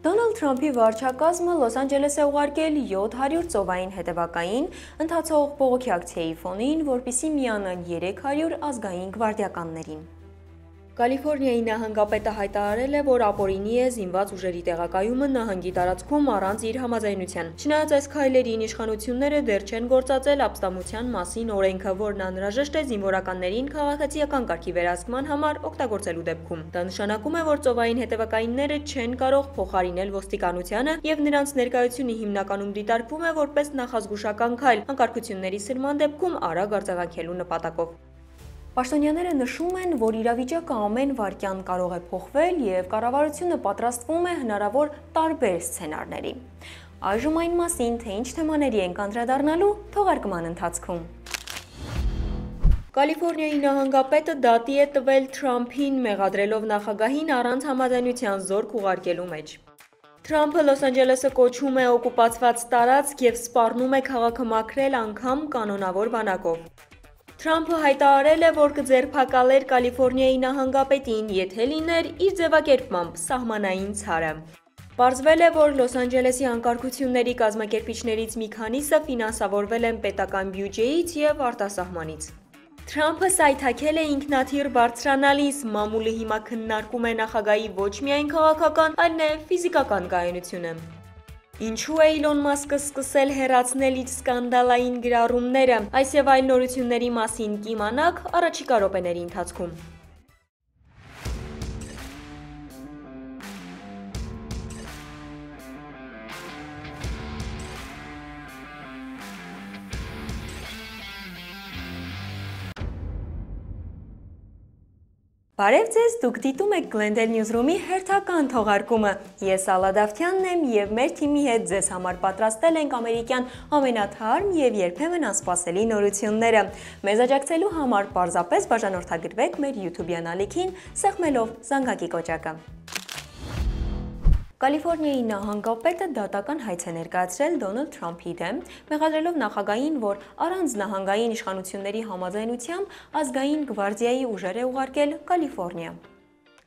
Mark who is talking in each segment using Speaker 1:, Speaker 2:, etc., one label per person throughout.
Speaker 1: Դոնալդ Թրամփի վարչակազմը Լոս Անջելես է ուղարկել 700 ծովային հետևակային ընթացող բողոքի ակցիայի ֆոնին, որպեսզի միանան 300 ազգային գվարդիականներին։ Կալիֆորնիայի նահանգապետը հայտարարել է, որ ապօրինի է զինված ուժերի տեղակայումը նահանգի տարածքում առանց իր համաձայնության։ Չնայած այս քայլերին, իշխանությունները դեռ չեն գործածել ապստամբության մասին օրենքը, որն անհրաժեշտ է զինվորականներին քաղաքացիական կարգի վերահսկման համար օգտագործելու դեպքում։ Դա նշանակում է, որ ծովային հետևակայինները չեն կարող փոխարինել ոստիկանությանը, եւ նրանց ներկայությունը հիմնականում դիտարկվում է որպես նախազգուշական քայլ անկարգությունների սրման դեպքում արագ արձագանքելու նպատակով։ Պաշտոնյաները նշում են, որ իրավիճակը ամեն վայրկյան կարող է փոխվել եւ կառավարությունը պատրաստվում է հնարավոր տարբեր սցենարների։ Այժմ այն մասին, թե ինչ թեմաների են անդրադառնալու թողարկման ընթացքում։ Կալիֆորնիայի նահանգապետը դատի է տվել Թրամփին, մեղադրելով նախագահին առանց համաձայնության զորք ուղարկելու մեջ։ Թրամփը Լոս Անջելեսը կոչում է օկուպացված տարածք եւ սպառնում է քաղաքը մաքրել անգամ կանոնավոր բանակով։ Թրամփը հայտարարել է, որ կձերբակալեր Կալիֆորնիայի նահանգապետին, եթե լիներ իր ձևակերպմամբ սահմանային ցարը։ Պարզվել է, որ Լոս Անջելեսի անկարգությունների կազմակերպիչներից մի քանիսը ֆինանսավորվել են պետական բյուջեից եւ արտասահմանից։ Թրամփը սայթաքել է ինքնաթիռ բարձրանալիս, մամուլը հիմա քննարկում է նախագահի ոչ միայն քաղաքական, այլ նաեւ ֆիզիկական կայունությունը։ Ինչու է Իլոն Մասկը սկսել հեռացնել իր սկանդալային գրառումները, այս եւ այլ նորությունների մասին կիմանաք առաջիկա րոպեների ընթացքում։ Բարև ձեզ, դուք դիտում եք Glendale Newsroom-ի հերթական թողարկումը։ Ես Ալա Դավթյանն եմ եւ մեր թիմի հետ ձեզ համար պատրաստել ենք ամերիկյան ամենաթարմ եւ երբեմն անսպասելի նորությունները։ Մեզ աջակցելու համար պարզապես բաժանորդագրվեք մեր YouTube-յան ալիքին, սեղմելով զանգակի կոճակը։ Կալիֆորնիայի նահանգապետը դատական հայց է ներկայացրել Դոնալդ Թրամփի դեմ, մեղադրելով նախագահին, որ առանց նահանգային իշխանությունների համաձայնությամբ ազգային գվարդիայի ուժեր է ուղարկել Կալիֆորնիա։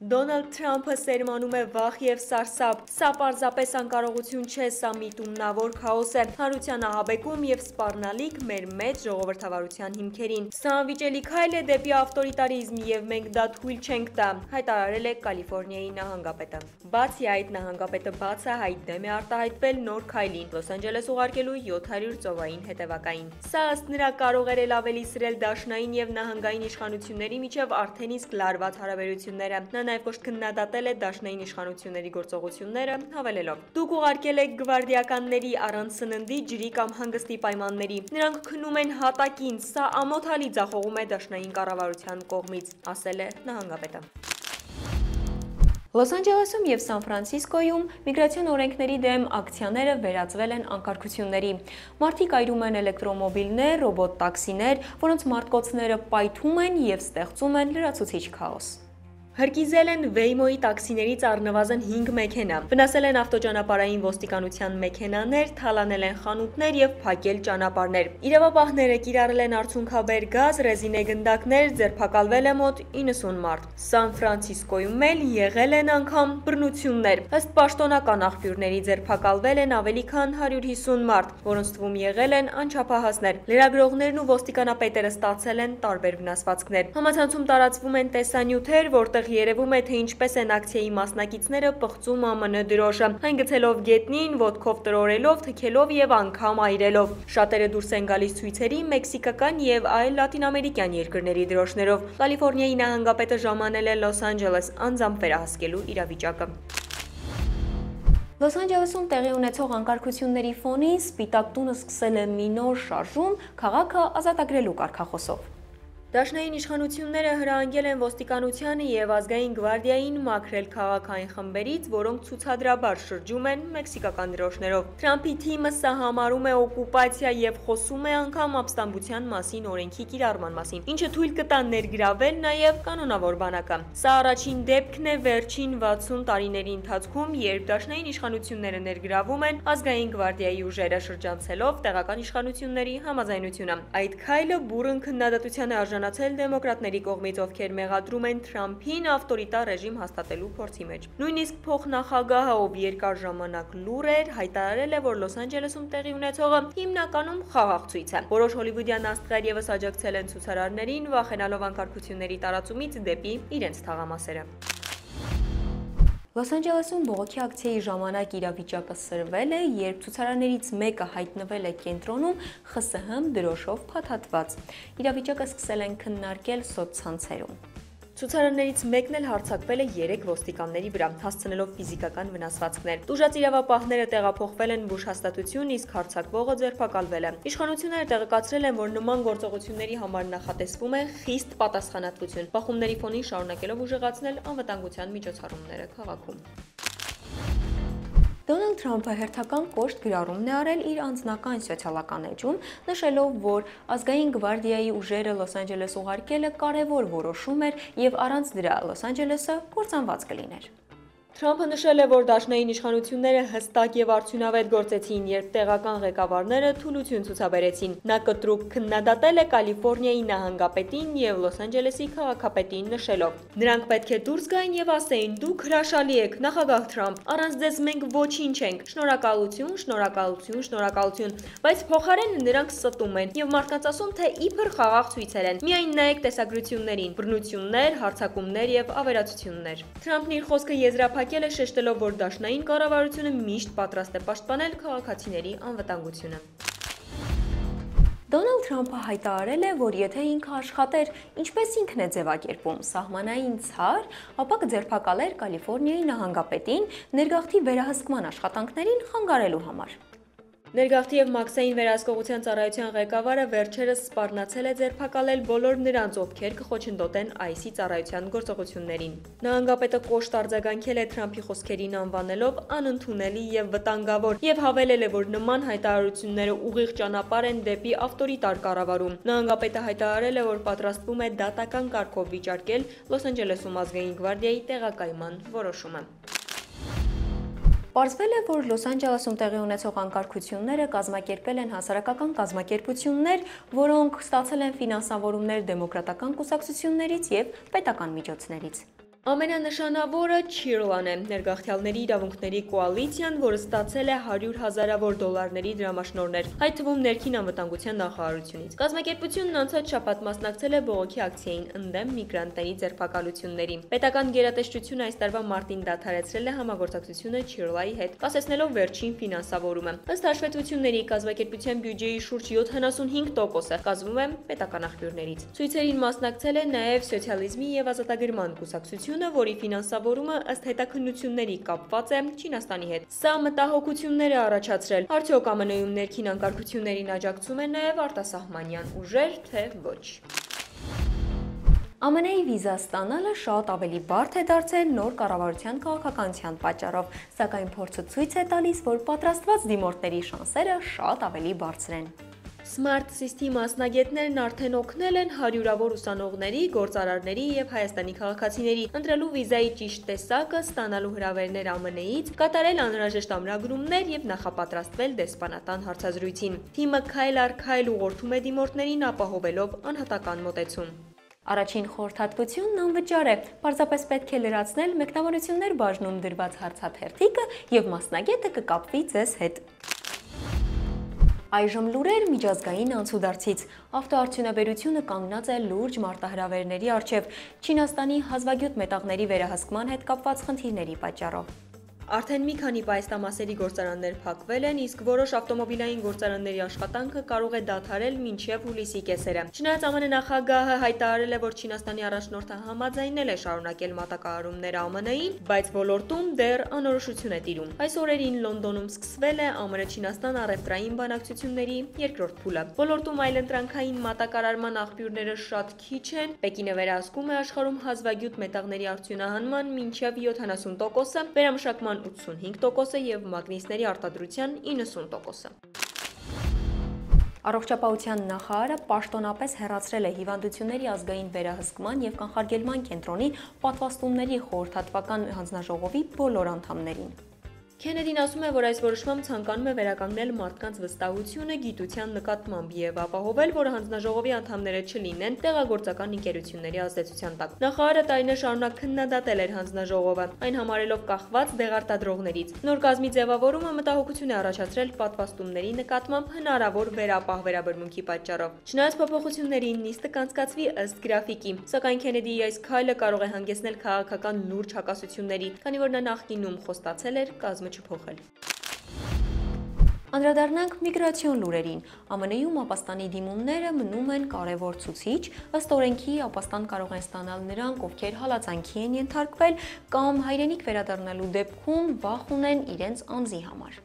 Speaker 1: Դոնալդ Թրամփը սերմանում է վախ եւ սարսափ։ Սա պարզապես անկարողություն չէ, սա միտումնավոր քաոս է, հանրության ահաբեկում եւ սպառնալիք մեր մեծ ժողովրդավարության հիմքերին։ Սա անվիճելի քայլ է դեպի ավտորիտարիզմ եւ մենք դա թույլ չենք տա, հայտարարել է Կալիֆորնիայի նահանգապետը։ Բացի այդ, նահանգապետը բացահայտ դեմ է արտահայտվել նոր քայլին՝ Լոս Անջելես ուղարկելու 700 ծովային հետևակային։ Սա ըստ նրա կարող էր էլ ավելի սրել դաշնային եւ նահանգային իշխանությունների միջև արդեն իսկ լարված հարաբերությունները։ Նա նաև ոչ քննադատել է դաշնային իշխանությունների գործողությունները, հավելելով. Դուք ուղարկել եք գվարդիականների առանց սննդի, ջրի կամ հանգստի պայմանների։ Նրանք քնում են հատակին, սա ամոթալի ձախողում է դաշնային կառավարության կողմից, ասել է նահանգապետը։ Լոս Անջելեսում եւ Սան Ֆրանցիսկոյում միգրացիոն օրենքների դեմ ակցիաները վերածվել են անկարգությունների։ Մարդիկ այրում են էլեկտրոմոբիլներ, ռոբոտ տաքսիներ, որոնց մարտկոցները պայթում են եւ ստեղծում են լրացուցիչ քաոս։ Հրկիզել են Վեյմոյի տաքսիներից առնվազն 5 մեքենա, վնասել են ավտոճանապարհային ոստիկանության մեքենաներ, թալանել են խանութներ եւ փակել ճանապարհներ։ Իրավապահները կիրառել են արցունքաբեր գազ, ռեզինե գնդակներ, ձերբակալվել է մոտ 90 մարդ։ Սան Ֆրանցիսկոյում էլ եղել են անգամ բռնություններ։ Ըստ պաշտոնական աղբյուրների ձերբակալվել են ավելի քան 150 մարդ, որոնց թվում եղել են անչափահասներ։ Լրագրողներն ու ոստիկանապետերը ստացել են տարբեր վնասվածքներ։ Համացանցում տարածվում են տեսանյութեր, որտեղ երևում է, թե ինչպես են ակցիայի մասնակիցները պղծում ԱՄՆ դրոշը, այն գցելով գետնին, ոտքով տրորելով, թքելով եւ անգամ այրելով։ Շատերը դուրս են գալիս ցույցերի մեքսիկական եւ այլ լատինամերիկյան երկրների դրոշներով։ Կալիֆորնիայի նահանգապետը ժամանել է Լոս Անջելես անձամբ վերահսկելու իրավիճակը։ Լոս Անջելեսում տեղի ունեցող անկարգությունների ֆոնին Սպիտակ տունը սկսել է մի նոր շարժում քաղաքը ազատագրելու կարգախոսով։ Դաշնային իշխանությունները հրահանգել են ոստիկանությանը եւ ազգային գվարդիային մաքրել քաղաքային խմբերից, որոնք ցուցադրաբար շրջում են մեքսիկական դրոշներով։ Թրամփի թիմը սա համարում է օկուպացիա եւ խոսում է անգամ ապստամբության մասին օրենքի կիրառման մասին, ինչը թույլ կտա ներգրավել նաեւ կանոնավոր բանակը։ Սա առաջին դեպքն է վերջին 60 տարիների ընթացքում, երբ դաշնային իշխանությունները ներգրավում են ազգային գվարդիայի ուժերը, շրջանցելով տեղական իշխանությունների համաձայնությունը։ Այդ քայլը բուռն քննադատության է արժանացել իրականացել դեմոկրատների կողմից, ովքեր մեղադրում են Թրամփին ավտորիտար ռեժիմ հաստատելու փորձի մեջ։ Նույնիսկ փոխնախագահը, ով երկար ժամանակ լուր էր, հայտարարել է, որ Լոս Անջելեսում տեղի ունեցողը հիմնականում խաղաղ ցույց է։ Որոշ հոլիվուդյան աստղեր եւս աջակցել են ցուցարարներին, վախենալով անկարգությունների տարածումից դեպի իրենց թաղամասերը։ Լոս Անջելեսում բողոքի ակցիայի ժամանակ իրավիճակը սրվել է, երբ ցուցարարներից մեկը հայտնվել է կենտրոնում ԽՍՀՄ դրոշով փաթաթված։ Իրավիճակը սկսել են քննարկել սոցցանցերում։ Ցուցարարներից մեկն էլ հարձակվել է 3 ոստիկանների վրա, հասցնելով ֆիզիկական վնասվածքներ։ Տուժած իրավապահները տեղափոխվել են բուժհաստատություն, իսկ հարձակվողը ձերբակալվել է։ Իշխանությունները տեղեկացրել են, որ նման գործողությունների համար նախատեսվում է խիստ պատասխանատվություն, բախումների ֆոնին շարունակելով ուժեղացնել անվտանգության միջոցառումները քաղաքում։ Դոնալդ Թրամփը հերթական կոշտ գրառումն է արել իր անձնական սոցիալական էջում, նշելով, որ ազգային գվարդիայի ուժերը Լոս Անջելես ուղարկելը կարևոր որոշում էր եւ առանց դրա Լոս Անջելեսը կործանված կլիներ։ Թրամփը նշել է, որ դաշնային իշխանությունները հստակ եւ արդյունավետ գործեցին, երբ տեղական ղեկավարները թուլություն ցուցաբերեցին։ Նա կտրուկ քննադատել է Կալիֆոռնիայի նահանգապետին եւ Լոս Անջելեսի քաղաքապետին, նշելով. «Նրանք պետք է դուրս գային եւ ասեին՝ դուք հրաշալի եք, նախագահ Թրամփ, առանց ձեզ մենք ոչինչ ենք, շնորհակալություն, շնորհակալություն, շնորհակալություն, բայց փոխարենը նրանք ստում են եւ մարդկանց ասում, թե իբր խաղաղ ցույցեր են։ Միայն նայեք տեսագրություններին, բռնություններ, հարձակումներ եւ ավերածություններ»։ Թրամփն իր խոսքը եզրափակել է, շեշտելով, որ դաշնային կառավարությունը միշտ պատրաստ է պաշտպանել քաղաքացիների անվտանգությունը։ Դոնալդ Թրամփը հայտարարել է, որ եթե ինքը աշխատեր, ինչպես ինքն է ձևակերպում սահմանային ցար, ապա կձերբակալեր Կալիֆոռնիայի նահանգապետին ներգաղթի վերահսկման աշխատանքներին խանգարելու համար։ Ներգաղթի եւ մաքսային վերահսկողության ծառայության ղեկավարը վերջերս սպառնացել է ձերբակալել բոլոր նրանց, ովքեր կխոչընդոտեն ICE ծառայության գործողություններին։ Նահանգապետը կոշտ արձագանքել է Թրամփի խոսքերին, անվանելով անընդունելի եւ վտանգավոր եւ հավելել է, որ նման հայտարարությունները ուղիղ ճանապարհ են դեպի ավտորիտար կառավարում։ Նահանգապետը հայտարարել է, որ պատրաստվում է դատական կարգով վիճարկել Լոս Անջելեսում ազգային գվարդիայի տեղակայման որոշումը։ Պարզվել է, որ Լոս Անջելեսում տեղի ունեցող անկարգությունները կազմակերպել են հասարակական կազմակերպություններ, որոնք ստացել են ֆինանսավորումներ դեմոկրատական կուսակցություններից եւ պետական միջոցներից։ Ամենանշանավորը Չիրլան է, ներգաղթյալների իրավունքների կոալիցիան, որը ստացել է 100 հազարավոր դոլարների դրամաշնորհներ, այդ թվում ներքին անվտանգության նախարարությունից։ Կազմակերպությունն անցած շաբաթ մասնակցել է բողոքի ակցիային ընդդեմ միգրանտների ձերբակալությունների։ Պետական գերատեսչությունը այս տարվա մարտին դադարեցրել է համագործակցությունը Չիրլայի հետ, կասեցնելով վերջին ֆինանսավորումը։ Ըստ հաշվետվությունների, կազմակերպության բյուջեի շուրջ 75%-ը կազմվում է պետական աղբյուրներից։ Ցույցերին մասնակցել է նաև սոցիալիզմի եւ ազատագրման կուսակցություն, որի ֆինանսավորումը ըստ հետաքննությունների կապված է Չինաստանի հետ։ Սա մտահոգություններ է առաջացրել։ Արդյոք ԱՄՆ-ում ներքին անկարգություններին աջակցում են նաև արտասահմանյան ուժեր, թե ոչ։ ԱՄՆ-ի վիզա ստանալը շատ ավելի բարդ է դարձել նոր կառավարության քաղաքականության պատճառով, սակայն փորձը ցույց է տալիս, որ պատրաստված դիմորդների շանսերը շատ ավելի բարձր են։ Smart System մասնագետներն արդեն օգնել են հարյուրավոր ուսանողների, գործարարների եւ Հայաստանի քաղաքացիների ընտրելու վիզայի ճիշտ տեսակը, ստանալու հրավերներ ԱՄՆ-ից, կատարել անհրաժեշտ ամրագրումներ եւ նախապատրաստվել դեսպանատան հարցազրույցին։ Թիմը քայլ առ քայլ ուղղորդում է դիմորդներին, ապահովելով անհատական մոտեցում։ Առաջին խորհրդատվությունն անվճար է, պարզապես պետք է լրացնել մեկնաբանություններ բաժնում դրված հարցաթերթիկը եւ մասնագետը կկապվի ձեզ հետ։ Այժմ լուրեր միջազգային անցուդարձից։ Ավտոարդյունաբերությունը կանգնած է լուրջ մարտահրավերների առջև Չինաստանի հազվագյուտ մետաղների վերահսկման հետ կապված խնդիրների պատճառով։ Արդեն մի քանի պայստամասերի գործարաններ փակվել են, իսկ որոշ ավտոմոբիլային գործարանների աշխատանքը կարող է դադարել մինչև հուլիսի կեսերը։ Չնայած ԱՄՆ նախագահը հայտարարել է, որ Չինաստանի առաջնորդը համաձայնել է շարունակել մատակարարումները ԱՄՆ-ին, բայց ոլորտում դեռ անորոշություն է տիրում։ Այս օրերին Լոնդոնում սկսվել է ԱՄՆ-Չինաստան առևտրային բանակցությունների երկրորդ փուլը։ Ոլորտում այլընտրանքային մատակարարման աղբյուրները շատ քիչ են։ Պեկինը վերահսկում է աշխարհում հազվագյուտ մետաղների արդյունահանման մինչև 70%-ը, վերամշակման 85% եւ մագնիսների արտադրության 90%-ը։ Առողջապահության նախարարը պաշտոնապես հեռացրել է հիվանդությունների ազգային վերահսկման եւ կանխարգելման կենտրոնի պատվաստումների խորհրդատվական հանձնաժողովի բոլոր անդամներին։ Քենեդին ասում է, որ այս որոշմամբ ցանկանում է վերականգնել մարդկանց վստահությունը գիտության նկատմամբ եւ ապահովել, որ հանձնաժողովի անդամները չլինեն տեղագործական ընկերությունների ազդեցության տակ։ Նախարարը տարիներ շարունակ քննադատել էր հանձնաժողովը, այն համարելով կախված դեղարտադրողներից։ Նոր կազմի ձևավորումը մտահոգություն է առաջացրել պատվաստումների նկատմամբ հնարավոր վերապահ վերաբերմունքի պատճառով։ Չնայած փոփոխություններին նիստը կանցկացվի ըստ գրաֆիկի, սակայն Քենեդիի այս քայլը կարող է հանգեցնել քաղաքական լուրջ հակասությունների, քանի որ նա նախկինում խոստացել էր կազմը չփոխել։ Անդրադառնանք միգրացիոն լուրերին։ ԱՄՆ-ում ապաստանի դիմումները մնում են կարևոր ցուցիչ, ըստ օրենքի ապաստան կարող են ստանալ նրանք, ովքեր հալածանքի են ենթարկվել կամ հայրենիք վերադառնալու դեպքում վախ ունեն իրենց անձի համար։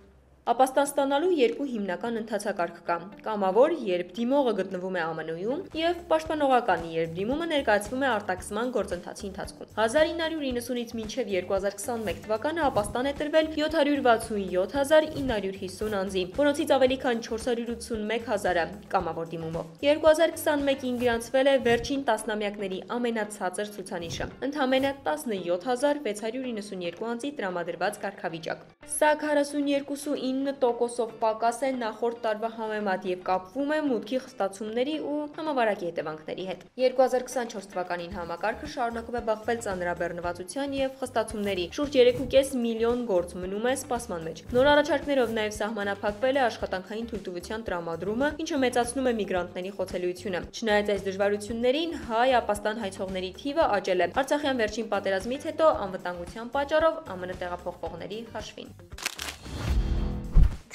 Speaker 1: Ապաստան ստանալու երկու հիմնական ընթացակարգ կա՝ կամավոր, երբ դիմողը գտնվում է ԱՄՆ-ում, եւ պաշտպանողական, երբ դիմումը ներկայացվում է արտաքսման գործընթացի ընթացքում։ 1990-ից մինչև 2021 թվականը ապաստան է տրվել 767.950 անձի, որոնցից ավելի քան 481,000-ը կամավոր դիմումով։ 2021-ին գրանցվել է վերջին տասնամյակների ամենացածր ցուցանիշը՝ ընդամենը 17,692 անձի տրամադրված կարգավիճակ։ Սա 42.9%-ով պակաս է նախորդ տարվա համեմատ եւ կապվում է մուտքի խստացումների ու համավարակի հետևանքների հետ։ 2024 թվականին համակարգը շարունակում է բախվել ծանրաբեռնվածության եւ խստացումների։ Շուրջ 3.5 միլիոն գործ մնում է սպասման մեջ։ Նոր առաջարկներով նաեւ սահմանափակվել է աշխատանքային թույլտվության տրամադրումը, ինչը մեծացնում է միգրանտների խոցելիությունը։ Չնայած այս դժվարություններին, հայ ապաստան հայցողների թիվը աճել է Արցախյան վերջին պատերազմից հետո անվտանգության պատճառով ԱՄՆ տեղափոխվողների հաշվին։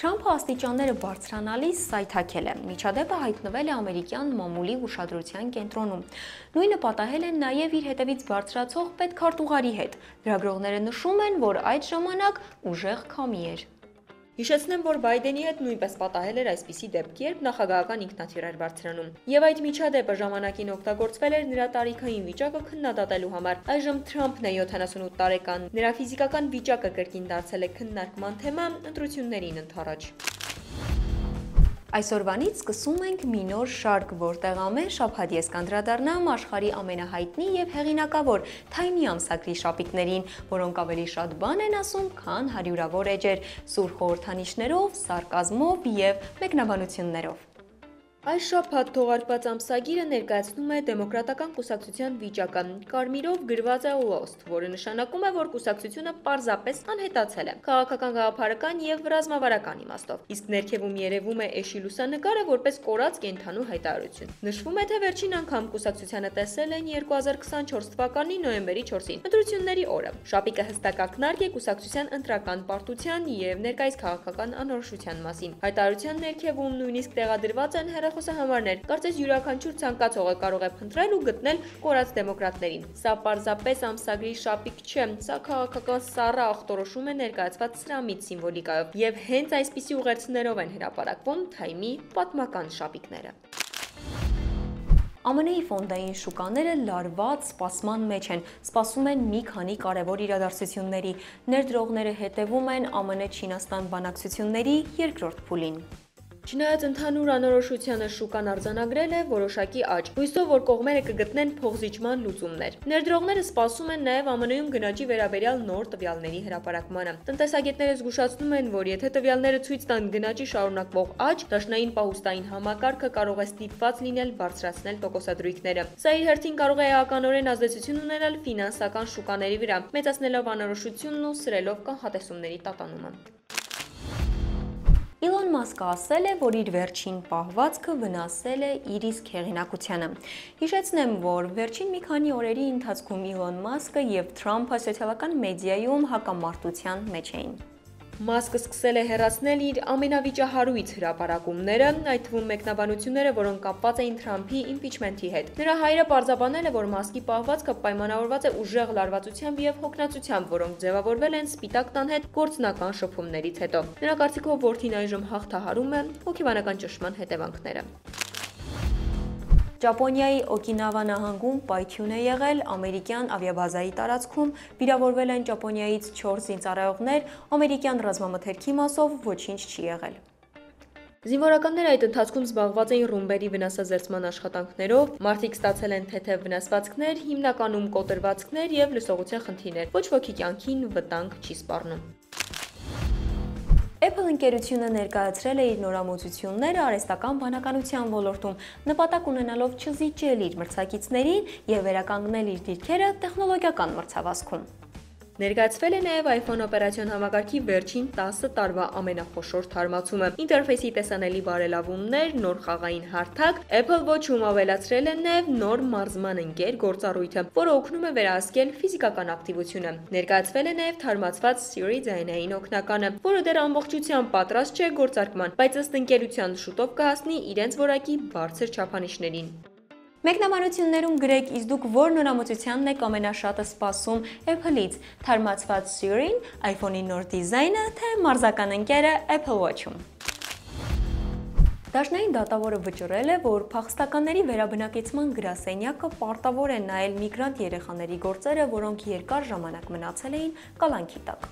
Speaker 1: Թրամփը աստիճանները բարձրանալիս սայթաքել է։ Միջադեպը հայտնվել է ամերիկյան մամուլի ուշադրության կենտրոնում։ Նույնը պատահել է նաև իր հետևից բարձրացող պետքարտուղարի հետ։ Լրագրողները նշում են, որ այդ ժամանակ ուժեղ քամի էր։ Հիշեցնեմ, որ Բայդենի հետ նույնպես պատահել էր այսպիսի դեպք, երբ նախագահական ինքնաթիռ էր բարձրանում։ Եվ այդ միջադեպը ժամանակին օգտագործվել էր նրա տարիքային վիճակը քննադատելու համար։ Այժմ Թրամփն է 78 տարեկան։ Նրա ֆիզիկական վիճակը կրկին դարձել է քննարկման թեմա ընտրություններին ընդառաջ։ Այսօրվանից սկսում ենք մի նոր շարք, որտեղ ամեն շաբաթ ես կանդրադառնամ աշխարհի ամենահայտնի եւ հեղինակավոր Թայմի ամսագրի շապիկներին, որոնք ավելի շատ բան են ասում, քան հարյուրավոր էջեր, սուր խորհրդանիշներով, սարկազմով եւ մեկնաբանություններով։ Այս շաբաթ թողարկված ամսագիրը ներկայացնում է դեմոկրատական կուսակցության վիճակը։ Կարմիրով գրված է lost, որը նշանակում է, որ կուսակցությունը պարզապես անհետացել է քաղաքական, գաղափարական եւ ռազմավարական իմաստով։ Իսկ ներքևում երևում է էշի լուսանկարը որպես կորած կենդանու հայտարարություն։ Նշվում է, թե վերջին անգամ կուսակցությանը տեսել են 2024 թվականի նոյեմբերի 4-ին, ընտրությունների օրը։ Շապիկը հստակ ակնարկ է կուսակցության ընտրական պարտության եւ ներկայիս քաղաքական անորոշության մասին։ Հայտարարության ներքևում նույնիսկ տեղադրված են խոսահամարներ, կարծես յուրաքանչյուր ցանկացողը կարող է փնտրել ու գտնել կորած դեմոկրատներին։ Սա պարզապես ամսագրի շապիկ չէ, սա քաղաքական սառը ախտորոշում է ներկայացված սրամիտ սիմվոլիկայով, եւ հենց այսպիսի ուղերձներով են հրապարակվում Թայմի պատմական շապիկները։ ԱՄՆ-ի ֆոնդային շուկաները լարված սպասման մեջ են, սպասում են մի քանի կարևոր իրադարձությունների։ Ներդրողները հետևում են ԱՄՆ-Չինաստան բանակցությունների երկրորդ փուլին։ Չնայած ընդհանուր անորոշությանը շուկան արձանագրել է որոշակի աճ, հույսով, որ կողմերը կգտնեն փոխզիջման լուծումներ։ Ներդրողները սպասում են նաև ԱՄՆ-ում գնաճի վերաբերյալ նոր տվյալների հրապարակմանը։ Տնտեսագետները զգուշացնում են, որ եթե տվյալները ցույց տան գնաճի շարունակվող աճ, դաշնային պահուստային համակարգը կարող է ստիպված լինել բարձրացնել տոկոսադրույքները։ Սա իր հերթին կարող է էականորեն ազդեցություն ունենալ ֆինանսական շուկաների վրա, մեծացնելով անորոշությունն ու սրելով կանխատեսումների տատանումը։ Իլոն Մասկը ասել է, որ իր վերջին պահվածքը վնասել է իր իսկ հեղինակությանը։ Հիշեցնեմ, որ վերջին մի քանի օրերի ընթացքում Իլոն Մասկը եւ Թրամփը սոցիալական մեդիայում հակամարտության մեջ էին։ Մասկը սկսել է հեռացնել իր ամենավիճահարույց հրապարակումները, այդ թվում մեկնաբանությունները, որոնք կապված էին Թրամփի իմպիչմենթի հետ։ Նրա հայրը պարզաբանել է, որ Մասկի պահվածքը պայմանավորված է ուժեղ լարվածությամբ եւ հոգնածությամբ, որոնք ձևավորվել են Սպիտակ տան հետ գործնական շփումներից հետո։ Նրա կարծիքով որդին այժմ հաղթահարում է հոգեբանական ճնշման հետևանքները։ Ճապոնիայի Օկինավա նահանգում պայթյուն է եղել ամերիկյան ավիաբազայի տարածքում, վիրավորվել են Ճապոնիայից 4 զինծառայողներ, ամերիկյան ռազմամթերքի մասով ոչինչ չի եղել։ Զինվորականները այդ ընթացքում զբաղված էին ռումբերի վնասազերծման աշխատանքներով, մարդիկ ստացել են թեթև վնասվածքներ, հիմնականում կոտրվածքներ եւ լսողության խնդիրներ, ոչ ոքի կյանքին վտանգ չի սպառնում։ Apple ընկերությունը ներկայացրել է իր նորամուծությունները արհեստական բանականության ոլորտում, նպատակ ունենալով չզիջել իր մրցակիցներին և վերականգնել իր դիրքերը տեխնոլոգիական մրցավազքում։ Ներկայացվել է նաև iPhone օպերացիոն համակարգի վերջին 10 տարվա ամենախոշոր թարմացումը, ինտերֆեյսի տեսանելի բարելավումներ, նոր խաղային հարթակ, Apple Watch-ում ավելացրել է նաև նոր մարզման ընկեր գործառույթը, որը օգնում է վերահսկել ֆիզիկական ակտիվությունը։ Ներկայացվել է նաև թարմացված Siri ձայնային օգնականը, որը դեռ ամբողջությամբ պատրաստ չէ գործարկման, բայց ըստ ընկերության շուտով կհասնի իրենց որակի բարձր չափանիշներին։ Մեկնաբանություններում գրեք, իսկ դուք որ նորամուծությանն եք ամենաշատը սպասում Apple-ից՝ թարմացված Siri-ն, iPhone-ի նոր դիզայնը, թե մարզական ընկերը Apple Watch-ում։ Դաշնային դատավորը վճռել է, որ փախստականների վերաբնակեցման գրասենյակը պարտավոր է նայել միգրանտ երեխաների գործերը, որոնք երկար ժամանակ մնացել էին կալանքի տակ։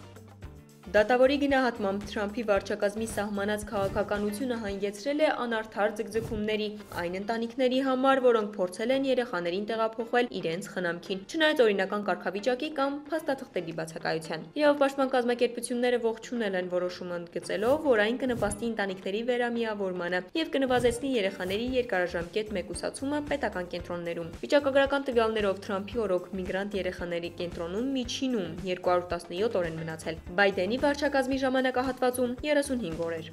Speaker 1: Դատավորի գնահատմամբ Թրամփի վարչակազմի սահմանած քաղաքականությունը հանգեցրել է անարդար ձգձգումների այն ընտանիքների համար, որոնք փորձել են երեխաներին տեղափոխել իրենց խնամքին, չնայած օրինական կարգավիճակի կամ փաստաթղթերի բացակայության։ Իրավապաշտպան կազմակերպությունները ողջունել են որոշումը ընդգծելով, որ այն կնպաստի ընտանիքների վերամիավորմանը և կնվազեցնի երեխաների երկարաժամկետ մեկուսացումը պետական կենտրոններում։ Վիճակագրական տվյալներով Թրամփի օրոք միգրանտ երեխաների կենտրոնում միջինում 217 օր են մնացել։ Բայդենի վարչակազմի ժամանակահատվածում 35 օր էր։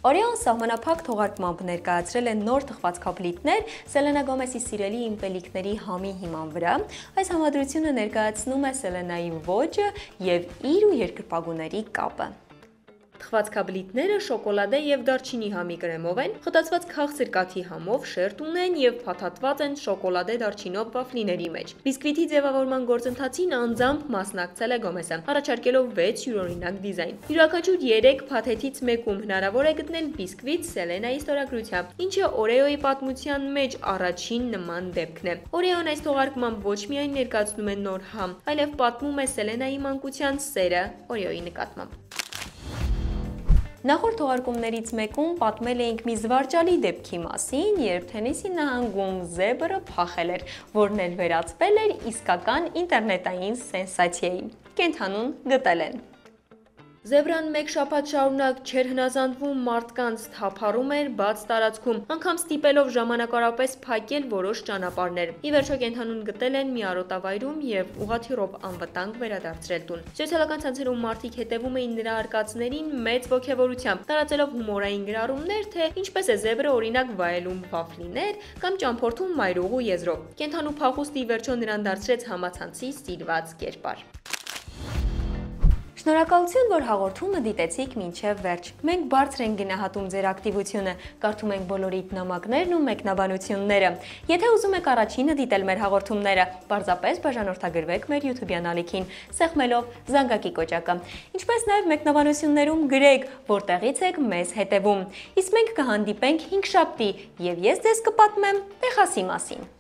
Speaker 1: Օրեոն սահմանափակ թողարկմամբ ներկայացրել է նոր թխվածքաբլիթներ Սելենա Գոմեսի սիրելի իմպելիքների համի հիման վրա։ Այս համադրությունը ներկայացնում է Սելենայի ոճը և իր ու երկրպագուների կապը։ Թխվածքաբլիթները շոկոլադե և դարչինի համի կրեմով են, խտացված քաղցր կաթի համով շերտ ունեն և փաթաթված են շոկոլադե դարչինով վաֆլիների մեջ։ Բիսկվիթի ձևավորման գործընթացին անձամբ մասնակցել է Գոմեսը, առաջարկելով 6 յուրօրինակ դիզայն։ Յուրաքանչյուր 3 փաթեթից մեկում հնարավոր է գտնել բիսկվիթ Սելենայի ստորագրությամբ, ինչը Օրեոյի պատմության մեջ առաջին նման դեպքն է։ Օրեոն այս թողարկմամբ ոչ միայն ներկայացնում է նոր համ, այլև պատմում է Սելենայի մանկության սերը Օրեոյի նկատմամբ։ Նախորդ թողարկումներից մեկում պատմել էինք մի զվարճալի դեպքի մասին, երբ Թենեսի նահանգում զեբրը փախել էր, որն էլ վերածվել էր իսկական ինտերնետային սենսացիայի։ Կենդանուն գտել են։ Զեբրան մեկ շաբաթ շարունակ չէր հնազանդվում մարդկանց, թափառում էր բաց տարածքում, անգամ ստիպելով ժամանակարապես փակել որոշ ճանապարհներ։ Ի վերջո կենդանուն գտել են մի արոտավայրում և ուղղաթիռով անվտանգ վերադարձրել տուն։ Սոցիալական ցանցերում մարդիկ հետևում էին նրա արկածներին մեծ ոգևորությամբ, տարածելով հումորային գրառումներ, թե ինչպես է զեբրը օրինակ վայելում վաֆլիներ կամ ճամփորդում մայրուղու եզրով։ Կենդանու փախուստը ի վերջո նրան դարձրեց համացանցի սիրված կերպար։ Շնորհակալություն, որ հաղորդումը դիտեցիք մինչև վերջ։ Մենք բարձր ենք գնահատում ձեր ակտիվությունը, կարդում ենք բոլորիդ նամակներն ու մեկնաբանությունները։ Եթե ուզում եք առաջինը դիտել մեր հաղորդումները, պարզապես բաժանորդագրվեք մեր YouTube-յան ալիքին, սեղմելով զանգակի կոճակը։ Ինչպես նաև մեկնաբանություններում գրեք, որտեղից եք մեզ հետևում։ Իսկ մենք կհանդիպենք հինգշաբթի, և ես ձեզ կպատմեմ Տեխասի մասին։